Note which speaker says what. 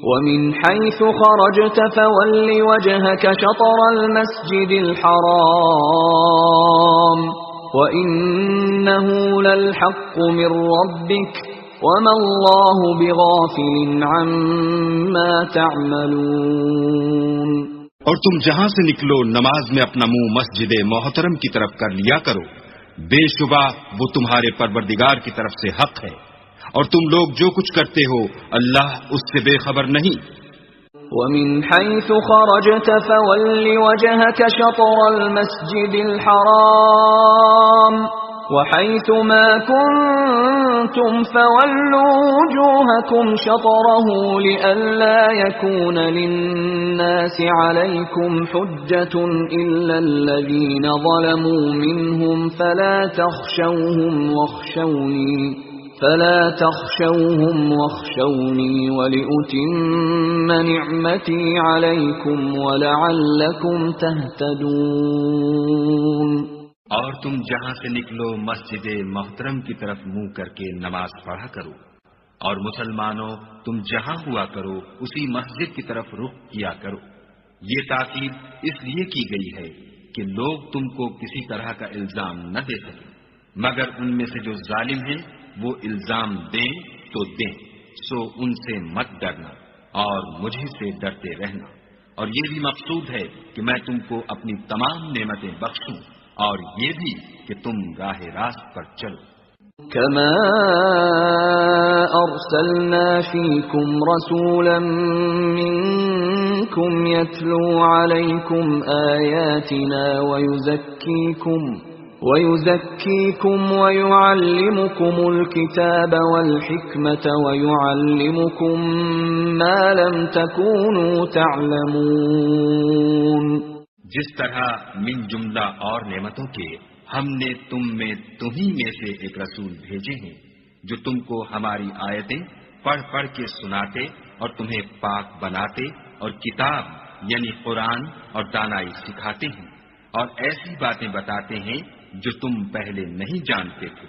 Speaker 1: وَمِنْ حَيْثُ خَرَجْتَ فَوَلِّ وَجْهَكَ شَطْرَ الْمَسْجِدِ الْحَرَامِ وَإِنَّهُ لَلْحَقُّ مِنْ رَبِّكَ وَمَا اللَّهُ بِغَافِلٍ عَمَّا تَعْمَلُونَ۔
Speaker 2: اور تم جہاں سے نکلو نماز میں اپنا منہ مسجد محترم کی طرف کر لیا کرو، بے شبہ وہ تمہارے پروردگار کی طرف سے حق ہے، اور تم لوگ جو کچھ کرتے ہو اللہ اس سے بے خبر نہیں۔
Speaker 1: وَمِنْ حَيْثُ خَرَجْتَ فَوَلِّ وَجْهَكَ شَطْرَ الْمَسْجِدِ الْحَرَامِ وَحَيْثُ مَا كُنْتُمْ فَوَلُّوا وُجُوهَكُمْ شَطْرَهُ لِئَلَّا يَكُونَ لِلنَّاسِ عَلَيْكُمْ حُجَّةٌ إِلَّا الَّذِينَ ظَلَمُوا مِنْهُمْ فَلَا تَخْشَوْهُمْ وَاخْشَوْنِي وَلِأُتِمَّ نِعْمَتِي عَلَيْكُمْ وَلَعَلَّكُمْ تَهْتَدُونَ۔
Speaker 2: اور تم جہاں سے نکلو مسجد محترم کی طرف منہ کر کے نماز پڑھا کرو، اور مسلمانوں تم جہاں ہوا کرو اسی مسجد کی طرف رخ کیا کرو۔ یہ تاکید اس لیے کی گئی ہے کہ لوگ تم کو کسی طرح کا الزام نہ دے سکیں، مگر ان میں سے جو ظالم ہیں وہ الزام دیں تو دیں، سو ان سے مت ڈرنا اور مجھے سے ڈرتے رہنا۔ اور یہ بھی مقصود ہے کہ میں تم کو اپنی تمام نعمتیں بخشوں، اور یہ بھی کہ تم راہ راست پر چلو۔
Speaker 1: كما أرسلنا فيكم رسولا منكم يتلو عليكم آياتنا ويزكيكم ويعلمكم الكتاب والحكمة ويعلمكم ما لم تكونوا تعلمون۔
Speaker 2: جس طرح من جملہ اور نعمتوں کے ہم نے تم ہی میں سے ایک رسول بھیجے ہیں جو تم کو ہماری آیتیں پڑھ پڑھ کے سناتے اور تمہیں پاک بناتے اور کتاب یعنی قرآن اور دانائی سکھاتے ہیں، اور ایسی باتیں بتاتے ہیں جو تم پہلے نہیں جانتے تھے۔